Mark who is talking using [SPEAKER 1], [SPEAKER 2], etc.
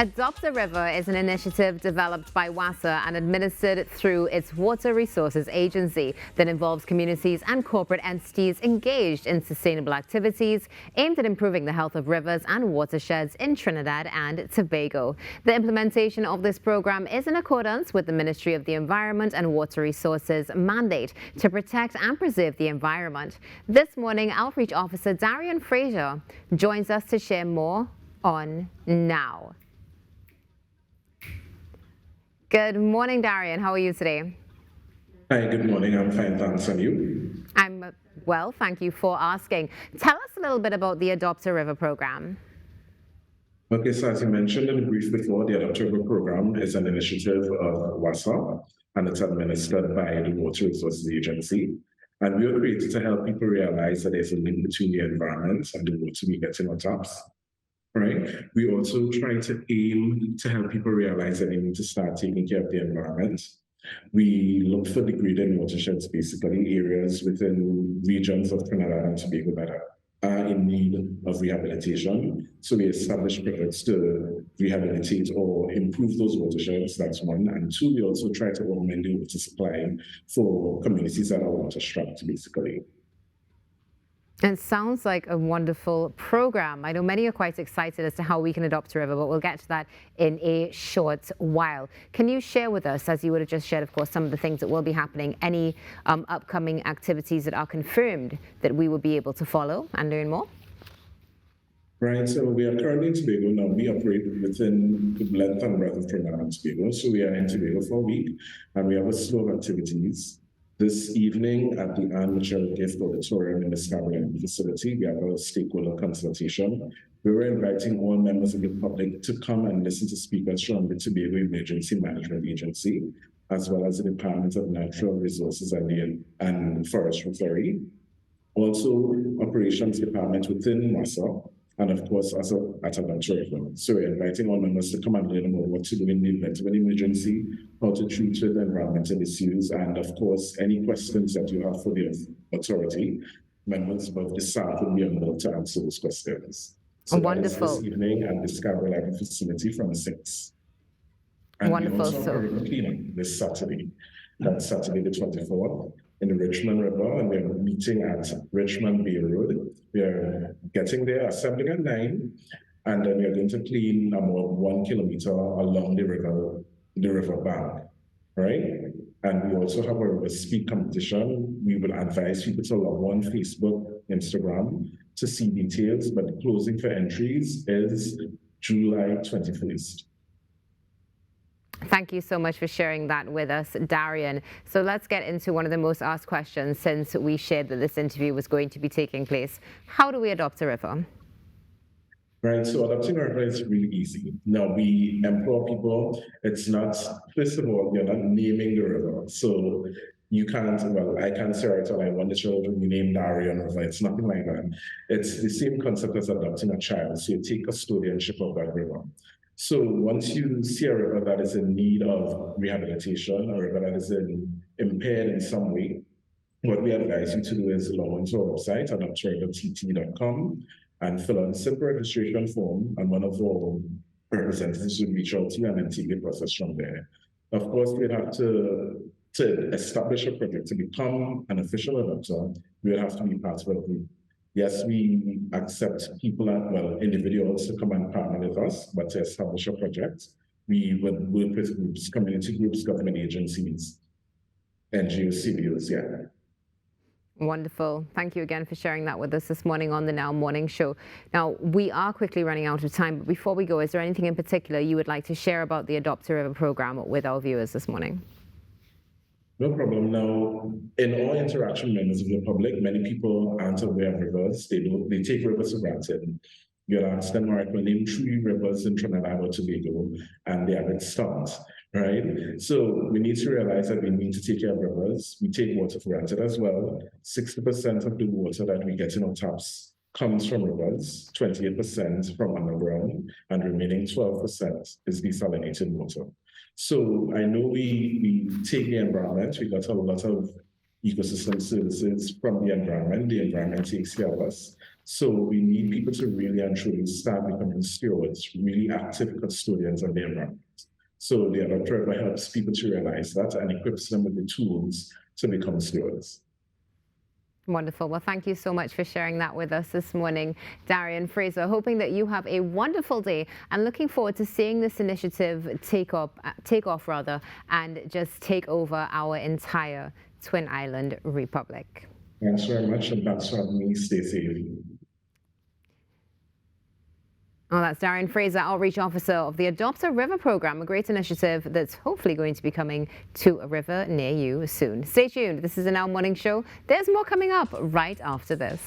[SPEAKER 1] Adopt a River is an initiative developed by WASA and administered through its Water Resources Agency that involves communities and corporate entities engaged in sustainable activities aimed at improving the health of rivers and watersheds in Trinidad and Tobago. The implementation of this program is in accordance with the Ministry of the Environment and Water Resources mandate to protect and preserve the environment. This morning, Outreach Officer Darian Fraser joins us to share more on Now. Good morning, Darian. How are you today?
[SPEAKER 2] Hi, good morning. I'm fine, thanks. And you?
[SPEAKER 1] I'm well, thank you for asking. Tell us a little bit about the Adopt a River program.
[SPEAKER 2] Okay, so as you mentioned in the brief before, the Adopt a River program is an initiative of WASA, and it's administered by the Water Resources Agency. And we were created to help people realize that there's a link between the environment and the water we get in our taps. Right. We also try to aim to help people realize that they need to start taking care of the environment. We look for degraded watersheds, basically areas within regions of Trinidad and Tobago that are in need of rehabilitation. So we establish projects to rehabilitate or improve those watersheds. That's one. And two, we also try to augment the water supply for communities that are water-strapped, basically.
[SPEAKER 1] It sounds like a wonderful program. I know many are quite excited as to how we can adopt a river, but we'll get to that in a short while. Can you share with us, as you would have just shared, of course, some of the things that will be happening, any upcoming activities that are confirmed that we will be able to follow and learn more?
[SPEAKER 2] Right, so we are currently in Tobago now. We operate within the length and breadth of Trinidad and Tobago. So we are in Tobago for a week, and we have a slew of activities. This evening at the Anne Mitchell Gift Auditorium in the Scarborough facility, we have a stakeholder consultation. We were inviting all members of the public to come and listen to speakers from the Tobago Emergency Management Agency, as well as the Department of Natural Resources and Forestry. Also, Operations Department within WASA, and of course, at Adopt a River. So we're inviting all members to come and learn about what to do in the event of an emergency, how to treat with environmental issues, and of course, any questions that you have for the authority, members of the staff will be able to answer those questions. So
[SPEAKER 1] wonderful.
[SPEAKER 2] That is this evening at the Scarborough facility from 6. And
[SPEAKER 1] wonderful.
[SPEAKER 2] We also have a river cleanup this Saturday. That's Saturday the 24th. In the Richmond River, and we're meeting at Richmond Bay Road. We're getting there, assembling at 9, and then we're going to clean about 1 kilometer along the river bank, right? And we also have a river speed competition. We will advise people to log on Facebook, Instagram to see details, but the closing for entries is July 21st.
[SPEAKER 1] Thank you so much for sharing that with us, Darian. So let's get into one of the most asked questions since we shared that this interview was going to be taking place. How do we adopt a river?
[SPEAKER 2] Right, so adopting a river is really easy. Now, we implore people, it's not, first of all, you're not naming the river. So you can't, well, I can't say right away, I want the children to name Darian River. It's nothing like that. It's the same concept as adopting a child. So you take custodianship of that river. So once you see a river that is in need of rehabilitation, or a river that is impaired in some way, what we advise you to do is log onto our website, adoptorivertt.com, and fill out a simple registration form, and one of our representatives will reach out to you and then take the process from there. Of course, we'd have to establish a project to become an official adopter. We would have to be part of a group. Yes, we accept people, individuals to come and partner with us, but to establish a project, we would work with groups, community groups, government agencies, NGOs, CBOs, yeah.
[SPEAKER 1] Wonderful. Thank you again for sharing that with us this morning on the Now Morning Show. Now, we are quickly running out of time, but before we go, is there anything in particular you would like to share about the Adopt a River program with our viewers this morning?
[SPEAKER 2] No problem. Now, in all interaction with members of the public, many people aren't aware of rivers. They take rivers for granted. You'll ask them, all right, well, name 3 rivers in Trinidad or Tobago, and they have it stumped, right? So we need to realize that we need to take care of rivers. We take water for granted as well. 60% of the water that we get in our taps comes from rivers, 28% from underground, and remaining 12% is desalinated water. So I know we take the environment, we got a lot of ecosystem services from the environment takes care of us. So we need people to really and truly start becoming stewards, really active custodians of the environment. So the Adopted River helps people to realize that and equips them with the tools to become stewards.
[SPEAKER 1] Wonderful. Well, thank you so much for sharing that with us this morning, Darian Fraser. Hoping that you have a wonderful day and looking forward to seeing this initiative take off, and just take over our entire Twin Island Republic.
[SPEAKER 2] Thanks very much, and thanks for having me. Stay safe.
[SPEAKER 1] Well, that's Darian Fraser, Outreach Officer of the Adopt a River program, a great initiative that's hopefully going to be coming to a river near you soon. Stay tuned. This is the Now Morning Show. There's more coming up right after this.